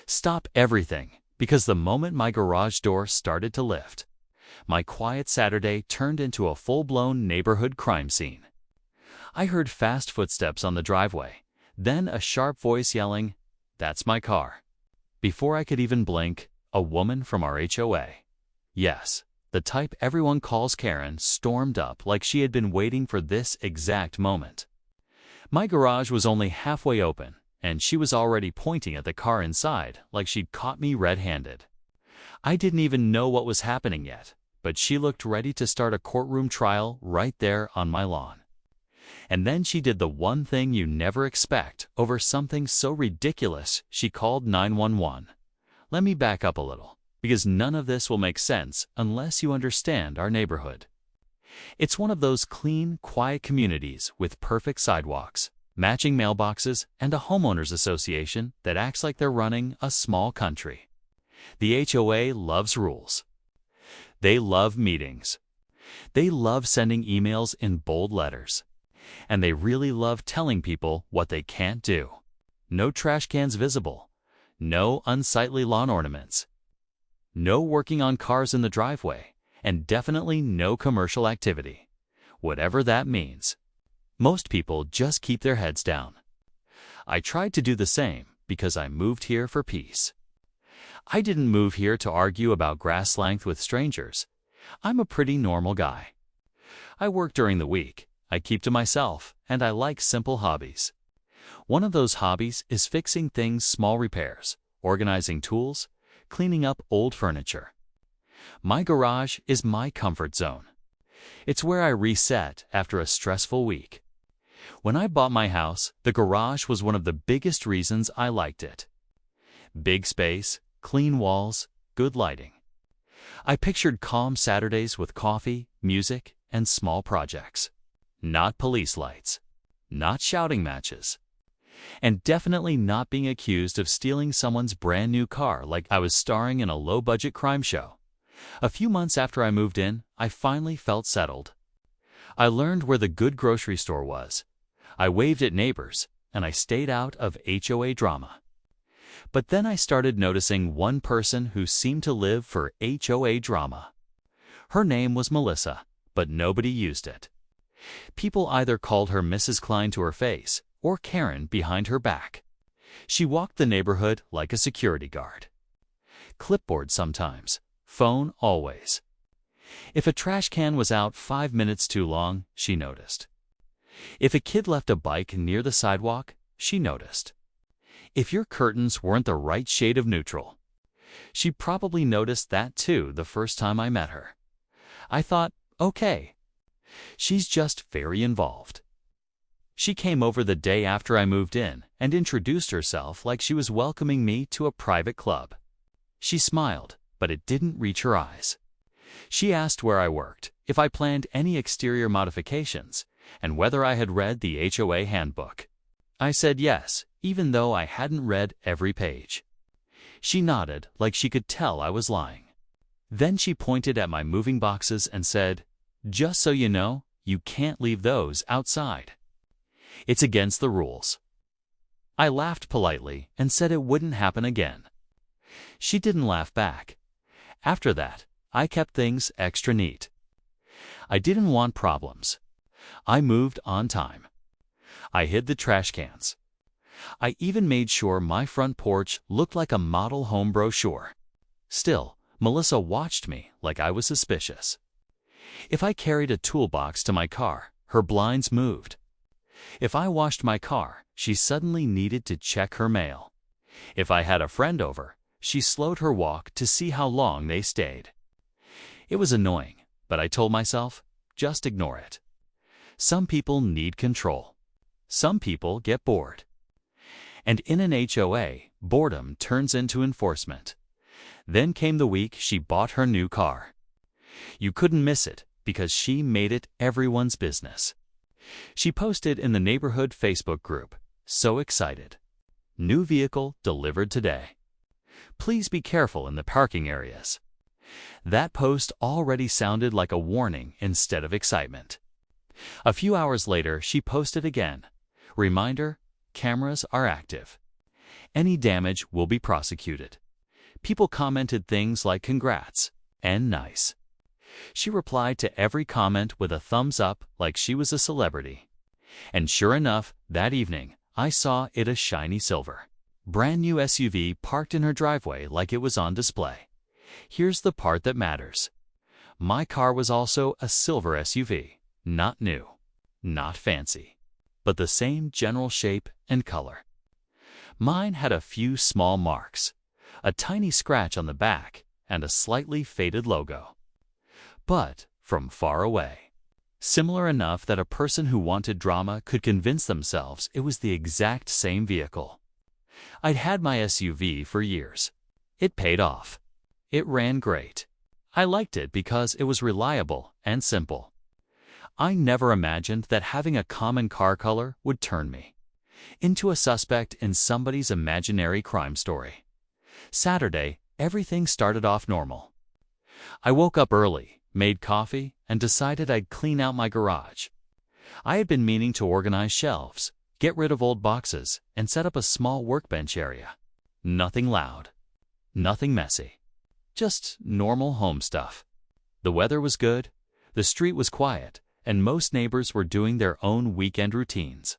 Stop everything, because the moment my garage door started to lift, my quiet Saturday turned into a full-blown neighborhood crime scene. I heard fast footsteps on the driveway, then a sharp voice yelling, "That's my car." Before I could even blink, a woman from our HOA, yes, the type everyone calls Karen, stormed up like she had been waiting for this exact moment. My garage was only halfway open, and she was already pointing at the car inside like she'd caught me red-handed. I didn't even know what was happening yet, but she looked ready to start a courtroom trial right there on my lawn. And then she did the one thing you never expect over something so ridiculous. She called 911. Let me back up a little, because none of this will make sense unless you understand our neighborhood. It's one of those clean, quiet communities with perfect sidewalks, matching mailboxes, and a homeowners association that acts like they're running a small country. The HOA loves rules. They love meetings. They love sending emails in bold letters. And they really love telling people what they can't do. No trash cans visible. No unsightly lawn ornaments. No working on cars in the driveway. And definitely no commercial activity. Whatever that means. Most people just keep their heads down. I tried to do the same because I moved here for peace. I didn't move here to argue about grass length with strangers. I'm a pretty normal guy. I work during the week. I keep to myself, and I like simple hobbies. One of those hobbies is fixing things, small repairs, organizing tools, cleaning up old furniture. My garage is my comfort zone. It's where I reset after a stressful week. When I bought my house, the garage was one of the biggest reasons I liked it. Big space, clean walls, good lighting. I pictured calm Saturdays with coffee, music, and small projects. Not police lights, not shouting matches, and definitely not being accused of stealing someone's brand new car like I was starring in a low-budget crime show. A few months after I moved in, I finally felt settled. I learned where the good grocery store was. I waved at neighbors, and I stayed out of HOA drama. But then I started noticing one person who seemed to live for HOA drama. Her name was Melissa, but nobody used it. People either called her Mrs. Klein to her face or Karen behind her back. She walked the neighborhood like a security guard. Clipboard sometimes, phone always. If a trash can was out 5 minutes too long, she noticed. If a kid left a bike near the sidewalk, she noticed. If your curtains weren't the right shade of neutral, she probably noticed that too the first time I met her. I thought, okay. She's just very involved. She came over the day after I moved in and introduced herself like she was welcoming me to a private club. She smiled, but it didn't reach her eyes. She asked where I worked, if I planned any exterior modifications, and whether I had read the HOA handbook. I said yes, even though I hadn't read every page. She nodded like she could tell I was lying. Then she pointed at my moving boxes and said, "Just so you know, you can't leave those outside. It's against the rules." I laughed politely and said it wouldn't happen again. She didn't laugh back. After that, I kept things extra neat. I didn't want problems. I moved on time. I hid the trash cans. I even made sure my front porch looked like a model home brochure. Still, Melissa watched me like I was suspicious. If I carried a toolbox to my car, her blinds moved. If I washed my car, she suddenly needed to check her mail. If I had a friend over, she slowed her walk to see how long they stayed. It was annoying, but I told myself, just ignore it. Some people need control. Some people get bored. And in an HOA, boredom turns into enforcement. Then came the week she bought her new car. You couldn't miss it because she made it everyone's business. She posted in the neighborhood Facebook group, so excited. New vehicle delivered today. Please be careful in the parking areas. That post already sounded like a warning instead of excitement. A few hours later, she posted again. Reminder, cameras are active. Any damage will be prosecuted. People commented things like congrats and nice. She replied to every comment with a thumbs up like she was a celebrity. And sure enough, that evening, I saw it a shiny silver, brand new SUV parked in her driveway like it was on display. Here's the part that matters. My car was also a silver SUV, not new, not fancy, but the same general shape and color. Mine had a few small marks, a tiny scratch on the back, and a slightly faded logo. But from far away, similar enough that a person who wanted drama could convince themselves it was the exact same vehicle. I'd had my SUV for years. It paid off. It ran great. I liked it because it was reliable and simple. I never imagined that having a common car color would turn me into a suspect in somebody's imaginary crime story. Saturday, everything started off normal. I woke up early, made coffee, and decided I'd clean out my garage. I had been meaning to organize shelves, get rid of old boxes, and set up a small workbench area. Nothing loud, nothing messy, just normal home stuff. The weather was good, the street was quiet, and most neighbors were doing their own weekend routines.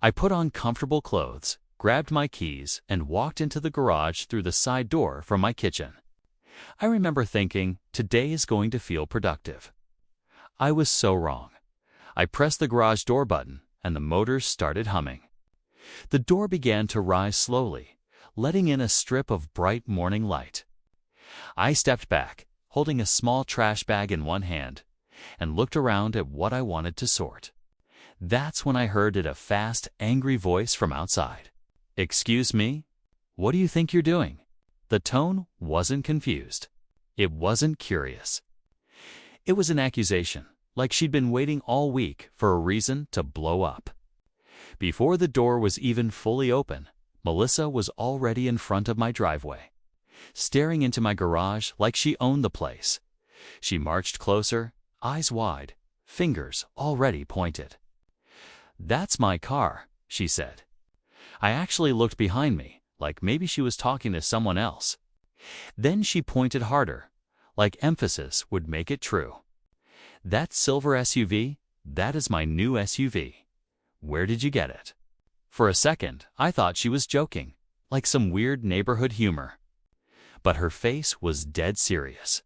I put on comfortable clothes, grabbed my keys, and walked into the garage through the side door from my kitchen. I remember thinking, today is going to feel productive. I was so wrong. I pressed the garage door button, and the motors started humming. The door began to rise slowly, letting in a strip of bright morning light. I stepped back, holding a small trash bag in one hand, and looked around at what I wanted to sort. That's when I heard a fast, angry voice from outside. "Excuse me? What do you think you're doing?" The tone wasn't confused. It wasn't curious. It was an accusation, like she'd been waiting all week for a reason to blow up. Before the door was even fully open, Melissa was already in front of my driveway, staring into my garage like she owned the place. She marched closer, eyes wide, fingers already pointed. "That's my car," she said. I actually looked behind me, like maybe she was talking to someone else. Then she pointed harder, like emphasis would make it true. "That silver SUV, that is my new SUV. Where did you get it?" For a second, I thought she was joking, like some weird neighborhood humor. But her face was dead serious.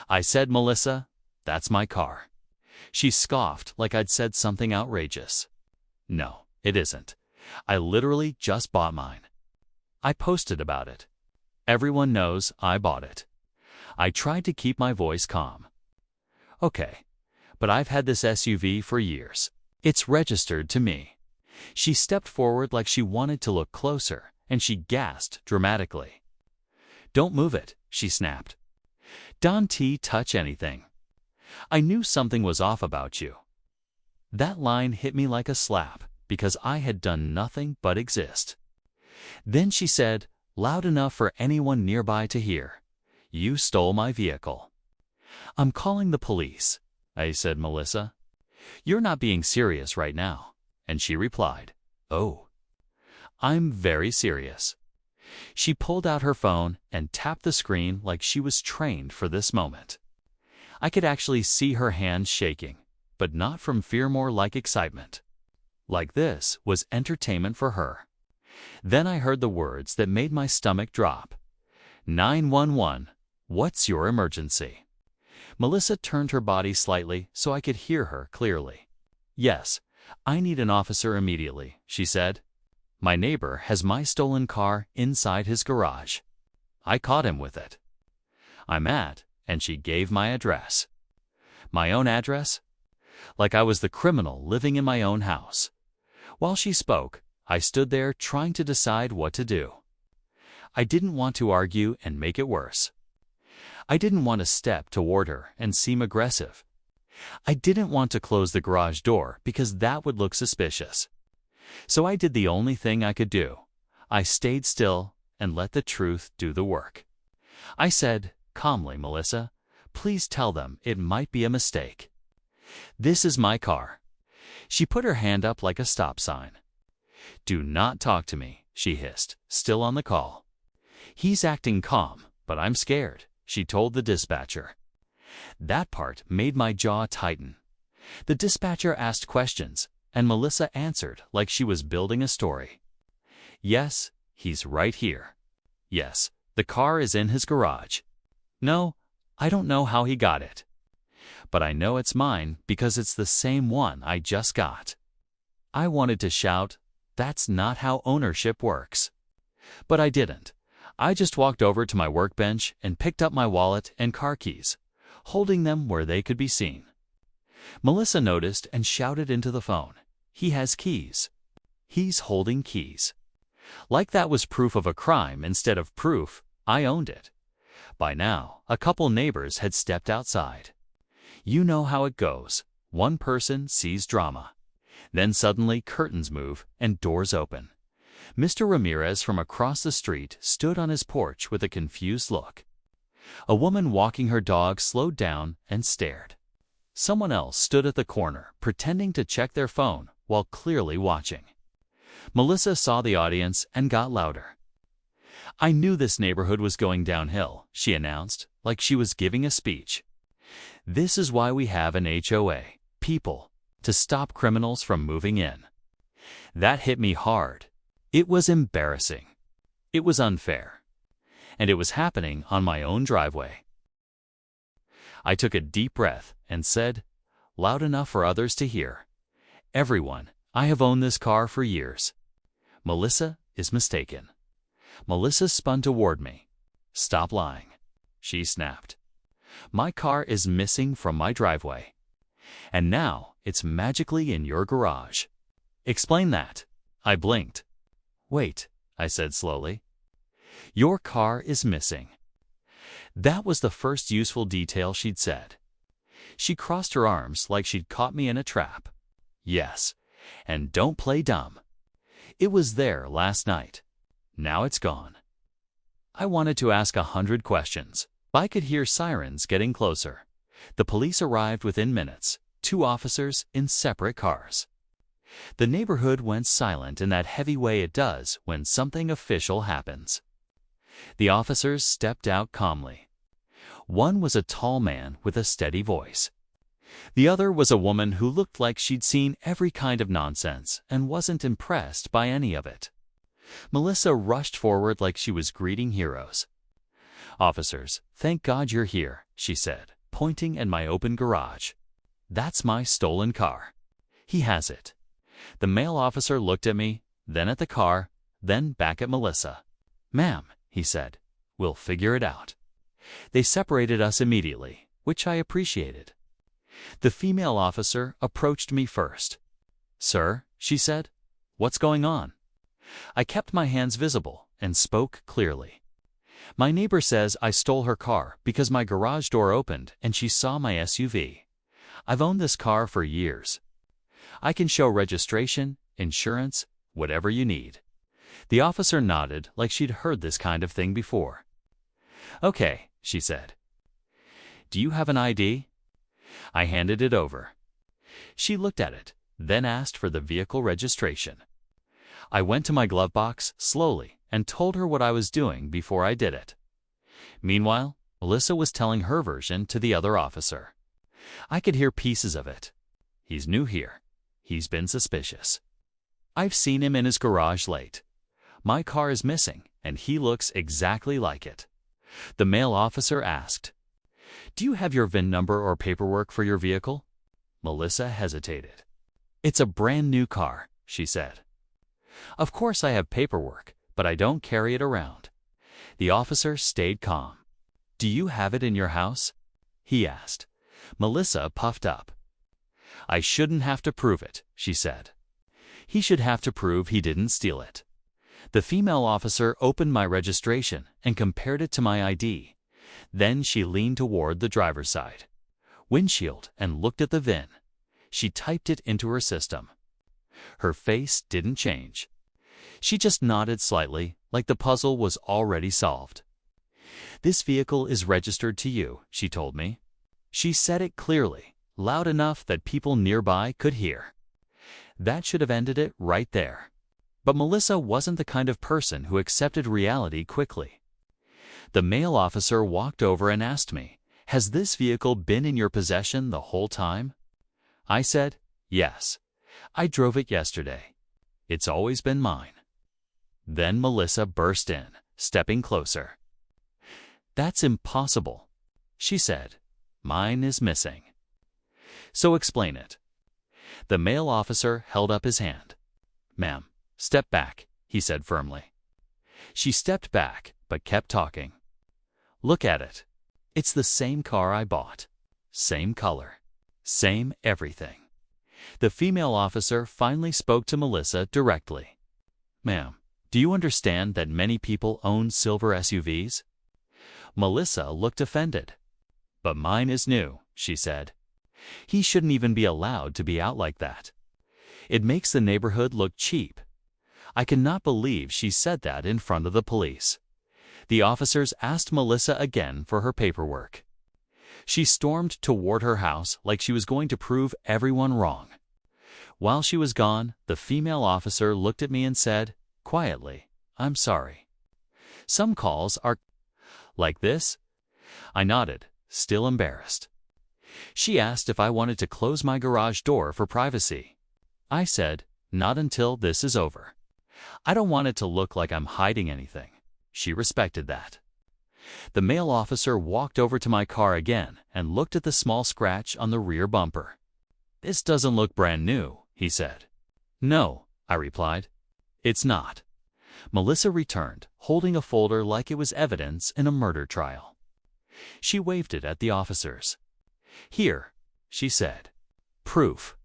I said, "Melissa, that's my car." She scoffed like I'd said something outrageous. "No, it isn't. I literally just bought mine. I posted about it. Everyone knows I bought it." I tried to keep my voice calm. "Okay, but I've had this SUV for years. It's registered to me." She stepped forward like she wanted to look closer, and she gasped dramatically. "Don't move it," she snapped. "Don't touch anything. I knew something was off about you." That line hit me like a slap because I had done nothing but exist. Then she said, loud enough for anyone nearby to hear, "You stole my vehicle." "I'm calling the police," I said, "Melissa. You're not being serious right now." And she replied, "Oh, I'm very serious." She pulled out her phone and tapped the screen like she was trained for this moment. I could actually see her hands shaking, but not from fear, more like excitement. Like this was entertainment for her. Then I heard the words that made my stomach drop. 911, what's your emergency?" Melissa turned her body slightly so I could hear her clearly. "Yes, I need an officer immediately," she said. "My neighbor has my stolen car inside his garage. I caught him with it. I'm at," and she gave my address. My own address? Like I was the criminal living in my own house. While she spoke, I stood there trying to decide what to do. I didn't want to argue and make it worse. I didn't want to step toward her and seem aggressive. I didn't want to close the garage door because that would look suspicious. So I did the only thing I could do. I stayed still and let the truth do the work. I said, calmly, "Melissa, please tell them it might be a mistake. This is my car." She put her hand up like a stop sign. "Do not talk to me. she hissed, still on the call. He's acting calm, but I'm scared, she told the dispatcher. That part made my jaw tighten. The dispatcher asked questions, and Melissa answered like she was building a story. Yes, he's right here. Yes, the car is in his garage. No, I don't know how he got it. But I know it's mine because it's the same one I just got. I wanted to shout, "That's not how ownership works." But I didn't. I just walked over to my workbench and picked up my wallet and car keys, holding them where they could be seen. Melissa noticed and shouted into the phone, "He has keys. He's holding keys." Like that was proof of a crime instead of proof I owned it. By now, a couple neighbors had stepped outside. You know how it goes. One person sees drama. Then suddenly curtains move and doors open. Mr. Ramirez from across the street stood on his porch with a confused look. A woman walking her dog slowed down and stared. Someone else stood at the corner, pretending to check their phone while clearly watching. Melissa saw the audience and got louder. "I knew this neighborhood was going downhill," she announced, like she was giving a speech. "This is why we have an HOA, people, to stop criminals from moving in." That hit me hard. It was embarrassing. It was unfair. And it was happening on my own driveway. I took a deep breath and said, loud enough for others to hear, "Everyone, I have owned this car for years. Melissa is mistaken." Melissa spun toward me. "Stop lying," she snapped. "My car is missing from my driveway. And now it's magically in your garage. Explain that." I blinked. "Wait," I said slowly. "Your car is missing." That was the first useful detail she'd said. She crossed her arms like she'd caught me in a trap. "Yes, and don't play dumb. It was there last night. Now it's gone." I wanted to ask 100 questions. I could hear sirens getting closer. The police arrived within minutes, 2 officers in separate cars. The neighborhood went silent in that heavy way it does when something official happens. The officers stepped out calmly. One was a tall man with a steady voice. The other was a woman who looked like she'd seen every kind of nonsense and wasn't impressed by any of it. Melissa rushed forward like she was greeting heroes. "Officers, thank God you're here," she said, pointing at my open garage. "That's my stolen car. He has it." The male officer looked at me, then at the car, then back at Melissa. "Ma'am," he said, "we'll figure it out." They separated us immediately, which I appreciated. The female officer approached me first. "Sir," she said, "what's going on?" I kept my hands visible and spoke clearly. "My neighbor says I stole her car because my garage door opened and she saw my SUV. I've owned this car for years. I can show registration, insurance, whatever you need." The officer nodded like she'd heard this kind of thing before. "Okay," she said. "Do you have an ID?" I handed it over. She looked at it, then asked for the vehicle registration. I went to my glove box slowly and told her what I was doing before I did it. Meanwhile, Melissa was telling her version to the other officer. I could hear pieces of it. "He's new here. He's been suspicious. I've seen him in his garage late. My car is missing, and he looks exactly like it." The male officer asked, "Do you have your VIN number or paperwork for your vehicle?" Melissa hesitated. "It's a brand new car," she said. "Of course I have paperwork, but I don't carry it around." The officer stayed calm. "Do you have it in your house?" he asked. Melissa puffed up. "I shouldn't have to prove it," she said. "He should have to prove he didn't steal it." The female officer opened my registration and compared it to my ID. Then she leaned toward the driver's side windshield and looked at the VIN. She typed it into her system. Her face didn't change. She just nodded slightly, like the puzzle was already solved. "This vehicle is registered to you," she told me. She said it clearly, loud enough that people nearby could hear. That should have ended it right there. But Melissa wasn't the kind of person who accepted reality quickly. The male officer walked over and asked me, "Has this vehicle been in your possession the whole time?" I said, "Yes. I drove it yesterday. It's always been mine." Then Melissa burst in, stepping closer. "That's impossible," she said. "Mine is missing." "So explain it." The male officer held up his hand. "Ma'am, step back," he said firmly. She stepped back, but kept talking. "Look at it. It's the same car I bought. Same color. Same everything." The female officer finally spoke to Melissa directly. "Ma'am, do you understand that many people own silver SUVs?" Melissa looked offended. "But mine is new," she said. "He shouldn't even be allowed to be out like that. It makes the neighborhood look cheap." I cannot believe she said that in front of the police. The officers asked Melissa again for her paperwork. She stormed toward her house like she was going to prove everyone wrong. While she was gone, the female officer looked at me and said, quietly, "I'm sorry. Some calls are like this." I nodded, still embarrassed. She asked if I wanted to close my garage door for privacy. I said, "Not until this is over. I don't want it to look like I'm hiding anything." She respected that. The male officer walked over to my car again and looked at the small scratch on the rear bumper. "This doesn't look brand new," he said. "No," I replied. "It's not." Melissa returned, holding a folder like it was evidence in a murder trial. She waved it at the officers. "Here," she said. "Proof."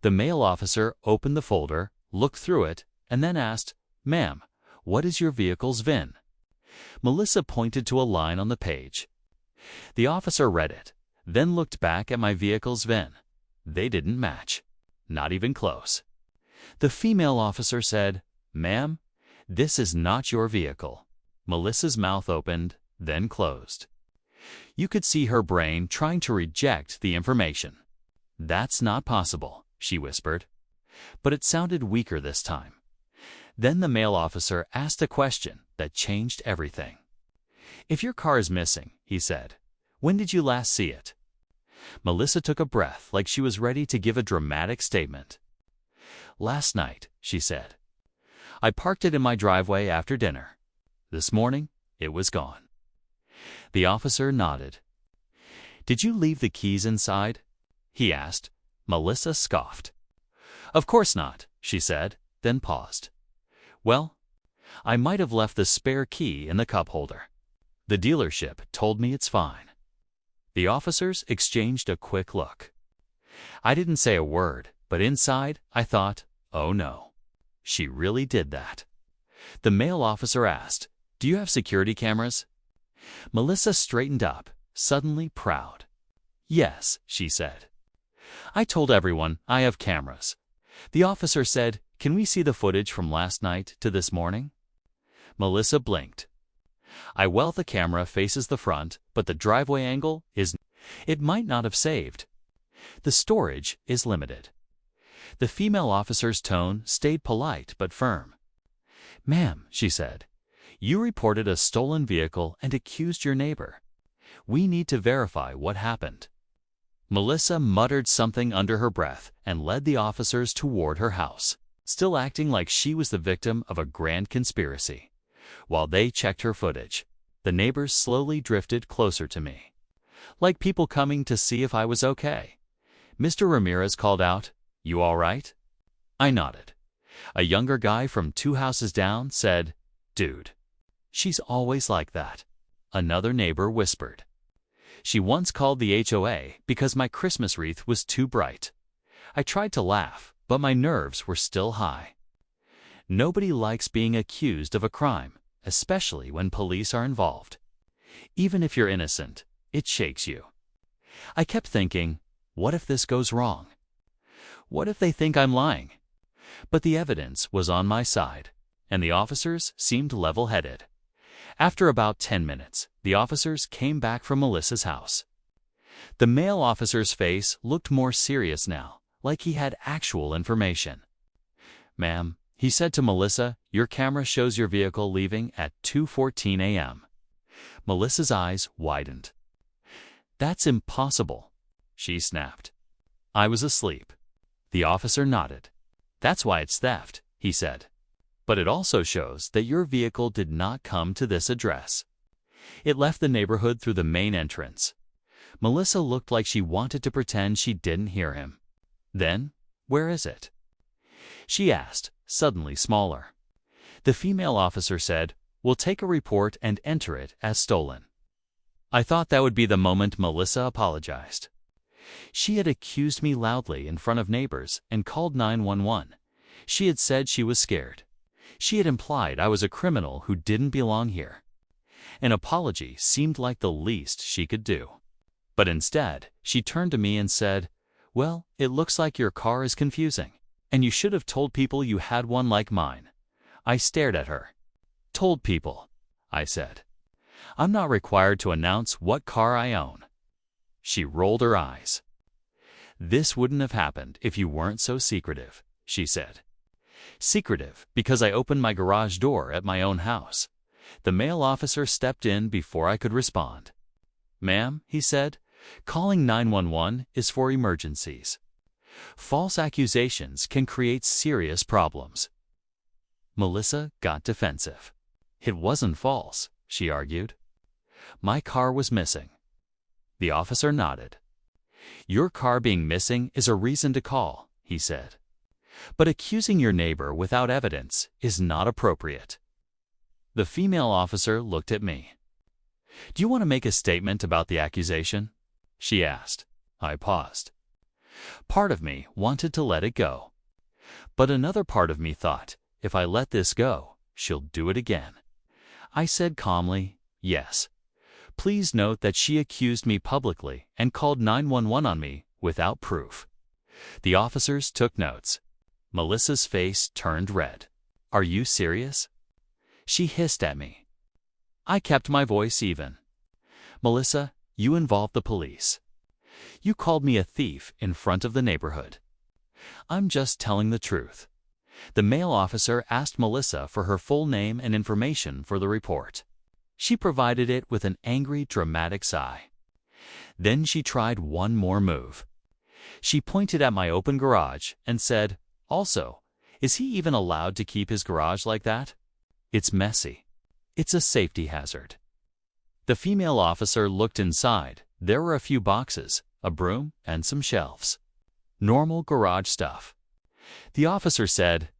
The male officer opened the folder, looked through it, and then asked, "Ma'am, what is your vehicle's VIN?" Melissa pointed to a line on the page. The officer read it, then looked back at my vehicle's VIN. They didn't match. Not even close. The female officer said, "Ma'am, this is not your vehicle." Melissa's mouth opened, then closed. You could see her brain trying to reject the information. "That's not possible," she whispered. But it sounded weaker this time. Then the male officer asked a question that changed everything. "If your car is missing," he said, "when did you last see it?" Melissa took a breath like she was ready to give a dramatic statement. "Last night," she said. "I parked it in my driveway after dinner. This morning, it was gone." The officer nodded. "Did you leave the keys inside?" he asked. Melissa scoffed. "Of course not," she said, then paused. "Well, I might have left the spare key in the cup holder. The dealership told me it's fine." The officers exchanged a quick look. I didn't say a word, but inside I thought, oh no, she really did that. The male officer asked, "Do you have security cameras?" Melissa straightened up, suddenly proud. "Yes," she said. "I told everyone I have cameras." The officer said, "Can we see the footage from last night to this morning?" Melissa blinked. "Well, the camera faces the front, but the driveway angle is... It might not have saved. The storage is limited." The female officer's tone stayed polite but firm. "Ma'am," she said, "you reported a stolen vehicle and accused your neighbor. We need to verify what happened." Melissa muttered something under her breath and led the officers toward her house, still acting like she was the victim of a grand conspiracy. While they checked her footage, the neighbors slowly drifted closer to me, like people coming to see if I was okay. Mr. Ramirez called out, "You all right?" I nodded. A younger guy from 2 houses down said, "Dude, she's always like that." Another neighbor whispered, "She once called the HOA because my Christmas wreath was too bright." I tried to laugh, but my nerves were still high. Nobody likes being accused of a crime, especially when police are involved. Even if you're innocent, it shakes you. I kept thinking, what if this goes wrong? What if they think I'm lying? But the evidence was on my side, and the officers seemed level-headed. After about 10 minutes, the officers came back from Melissa's house. The male officer's face looked more serious now, like he had actual information. "Ma'am, He said to Melissa, "Your camera shows your vehicle leaving at 2:14 a.m." Melissa's eyes widened. "That's impossible," she snapped. "I was asleep." The officer nodded. "That's why it's theft," he said. "But it also shows that your vehicle did not come to this address. It left the neighborhood through the main entrance." Melissa looked like she wanted to pretend she didn't hear him. "Then, where is it?" she asked, suddenly smaller. The female officer said, "We'll take a report and enter it as stolen." I thought that would be the moment Melissa apologized. She had accused me loudly in front of neighbors and called 911. She had said she was scared. She had implied I was a criminal who didn't belong here. An apology seemed like the least she could do. But instead, she turned to me and said, "Well, it looks like your car is confusing, and you should have told people you had one like mine." I stared at her. "Told people," I said. "I'm not required to announce what car I own." She rolled her eyes. "This wouldn't have happened if you weren't so secretive," she said. "Secretive because I opened my garage door at my own house." The male officer stepped in before I could respond. "Ma'am," he said, "calling 911 is for emergencies. False accusations can create serious problems." Melissa got defensive. "It wasn't false," she argued. "My car was missing." The officer nodded. "Your car being missing is a reason to call," he said. "But accusing your neighbor without evidence is not appropriate." The female officer looked at me. "Do you want to make a statement about the accusation?" she asked. I paused. Part of me wanted to let it go. But another part of me thought, if I let this go, she'll do it again. I said calmly, "Yes. Please note that she accused me publicly and called 911 on me without proof." The officers took notes. Melissa's face turned red. "Are you serious?" She hissed at me. I kept my voice even. "Melissa, you involved the police. You called me a thief in front of the neighborhood." "I'm just telling the truth." The male officer asked Melissa for her full name and information for the report. She provided it with an angry, dramatic sigh. Then she tried one more move. She pointed at my open garage and said, "Also, is he even allowed to keep his garage like that? It's messy. It's a safety hazard." The female officer looked inside. There were a few boxes, a broom, and some shelves. Normal garage stuff. The officer said,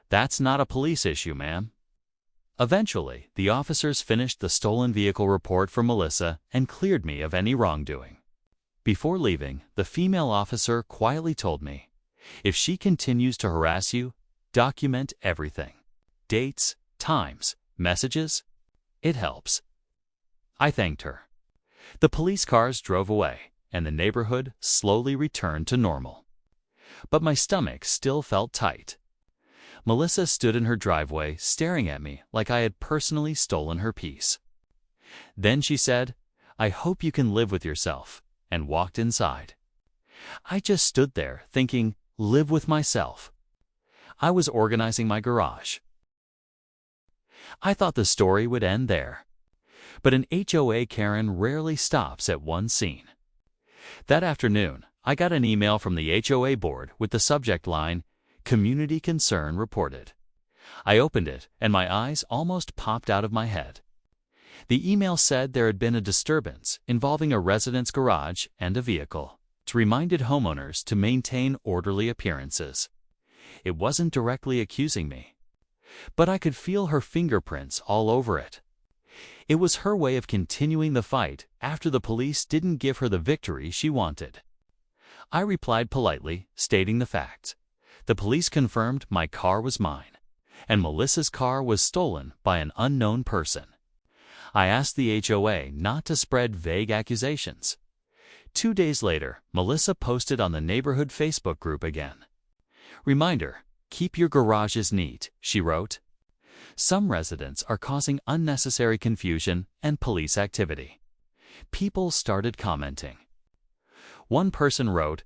"That's not a police issue, ma'am." Eventually, the officers finished the stolen vehicle report for Melissa and cleared me of any wrongdoing. Before leaving, the female officer quietly told me, "If she continues to harass you, document everything. Dates, times, messages. It helps." I thanked her. The police cars drove away, and the neighborhood slowly returned to normal. But my stomach still felt tight. Melissa stood in her driveway staring at me like I had personally stolen her peace. Then she said, "I hope you can live with yourself," and walked inside. I just stood there thinking, live with myself. I was organizing my garage. I thought the story would end there. But an HOA Karen rarely stops at one scene. That afternoon, I got an email from the HOA board with the subject line, "Community Concern Reported." I opened it, and my eyes almost popped out of my head. The email said there had been a disturbance involving a resident's garage and a vehicle. It reminded homeowners to maintain orderly appearances. It wasn't directly accusing me, but I could feel her fingerprints all over it. It was her way of continuing the fight after the police didn't give her the victory she wanted. I replied politely, stating the facts. The police confirmed my car was mine, and Melissa's car was stolen by an unknown person. I asked the HOA not to spread vague accusations. 2 days later, Melissa posted on the neighborhood Facebook group again. "Reminder, keep your garages neat," she wrote. "Some residents are causing unnecessary confusion and police activity." People started commenting. One person wrote,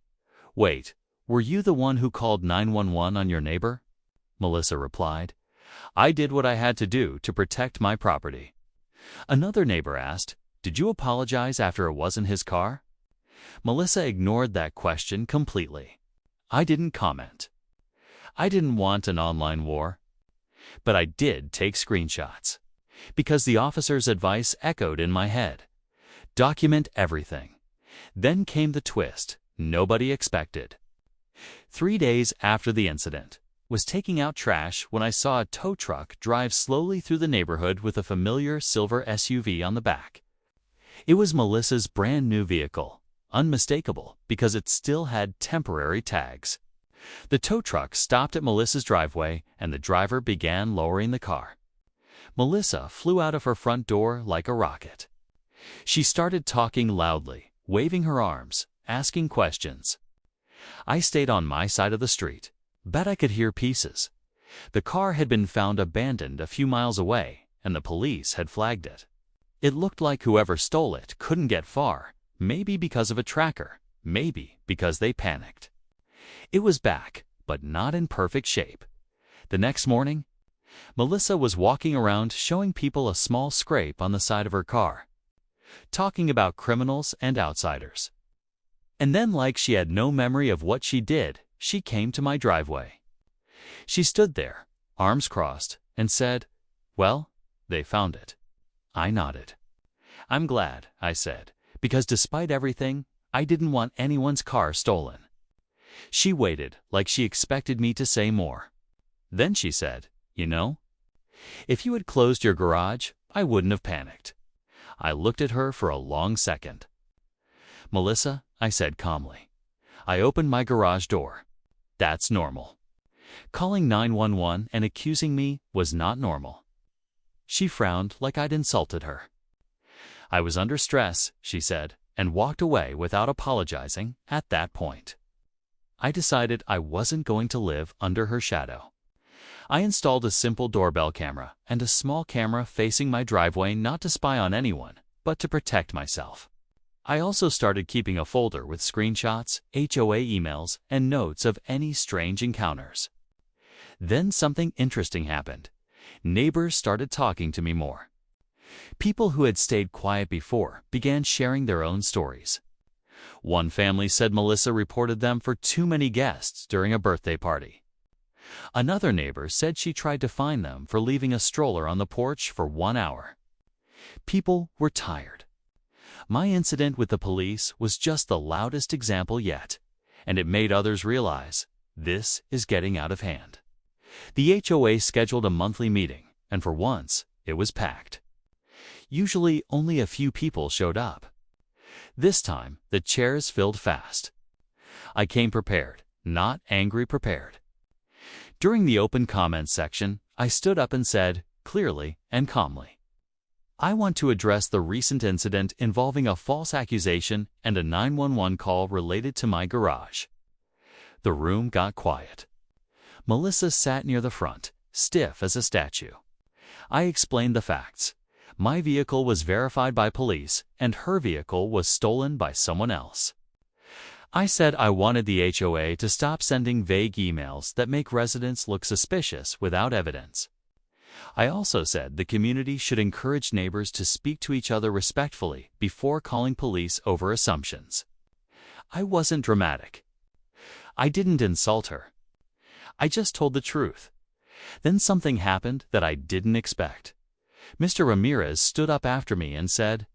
"Wait, were you the one who called 911 on your neighbor?" Melissa replied. "I did what I had to do to protect my property." Another neighbor asked, "Did you apologize after it wasn't his car?" Melissa ignored that question completely. I didn't comment. I didn't want an online war. But I did take screenshots. Because the officer's advice echoed in my head. Document everything. Then came the twist nobody expected. 3 days after the incident, was taking out trash when I saw a tow truck drive slowly through the neighborhood with a familiar silver SUV on the back. It was Melissa's brand new vehicle, unmistakable because it still had temporary tags. The tow truck stopped at Melissa's driveway and the driver began lowering the car. Melissa flew out of her front door like a rocket. She started talking loudly, waving her arms, asking questions. I stayed on my side of the street. Bet I could hear pieces. The car had been found abandoned a few miles away, and the police had flagged it. It looked like whoever stole it couldn't get far, maybe because of a tracker, maybe because they panicked. It was back, but not in perfect shape. The next morning, Melissa was walking around showing people a small scrape on the side of her car, talking about criminals and outsiders. And then, like she had no memory of what she did, she came to my driveway. She stood there, arms crossed, and said, "Well, they found it." I nodded. "I'm glad," I said, "because despite everything, I didn't want anyone's car stolen." She waited like she expected me to say more. Then she said, "You know, if you had closed your garage, I wouldn't have panicked." I looked at her for a long second. "Melissa," I said calmly, "I opened my garage door. That's normal. Calling 911 and accusing me was not normal." She frowned like I'd insulted her. "I was under stress," she said, and walked away without apologizing at that point. I decided I wasn't going to live under her shadow. I installed a simple doorbell camera and a small camera facing my driveway not to spy on anyone, but to protect myself. I also started keeping a folder with screenshots, HOA emails, and notes of any strange encounters. Then something interesting happened. Neighbors started talking to me more. People who had stayed quiet before began sharing their own stories. One family said Melissa reported them for too many guests during a birthday party. Another neighbor said she tried to find them for leaving a stroller on the porch for 1 hour. People were tired. My incident with the police was just the loudest example yet, and it made others realize this is getting out of hand. The HOA scheduled a monthly meeting, and for once, it was packed. Usually, only a few people showed up. This time, the chairs filled fast. I came prepared, not angry prepared. During the open comments section, I stood up and said, clearly and calmly, "I want to address the recent incident involving a false accusation and a 911 call related to my garage." The room got quiet. Melissa sat near the front, stiff as a statue. I explained the facts. My vehicle was verified by police, and her vehicle was stolen by someone else. I said I wanted the HOA to stop sending vague emails that make residents look suspicious without evidence. I also said the community should encourage neighbors to speak to each other respectfully before calling police over assumptions. I wasn't dramatic. I didn't insult her. I just told the truth. Then something happened that I didn't expect. Mr. Ramirez stood up after me and said,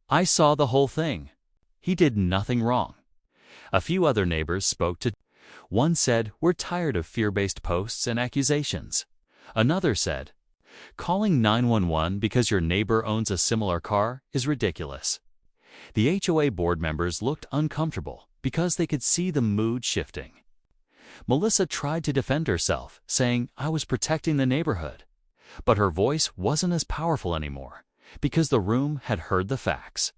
"I saw the whole thing. He did nothing wrong." A few other neighbors spoke to. One said, "We're tired of fear-based posts and accusations." Another said, "Calling 911 because your neighbor owns a similar car is ridiculous." The HOA board members looked uncomfortable because they could see the mood shifting. Melissa tried to defend herself, saying I was protecting the neighborhood. But her voice wasn't as powerful anymore because the room had heard the facts.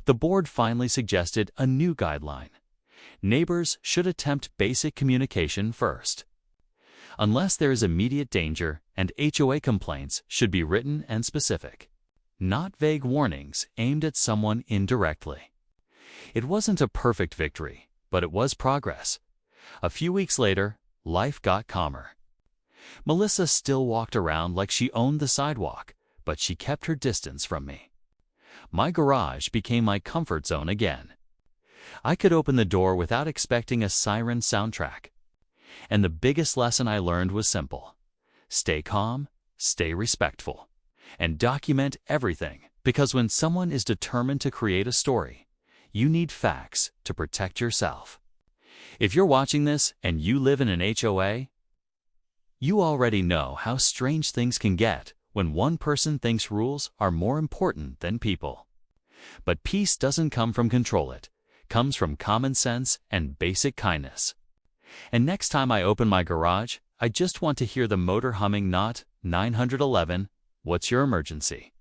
The board finally suggested a new guideline. Neighbors should attempt basic communication first. Unless there is immediate danger, and HOA complaints should be written and specific, not vague warnings aimed at someone indirectly. It wasn't a perfect victory, but it was progress. A few weeks later, life got calmer. Melissa still walked around like she owned the sidewalk, but she kept her distance from me. My garage became my comfort zone again. I could open the door without expecting a siren soundtrack. And the biggest lesson I learned was simple. Stay calm, stay respectful, and document everything, because when someone is determined to create a story, you need facts to protect yourself. If you're watching this and you live in an HOA, you already know how strange things can get when one person thinks rules are more important than people. But peace doesn't come from control, it comes from common sense and basic kindness. And next time I open my garage, I just want to hear the motor humming, not 911, what's your emergency?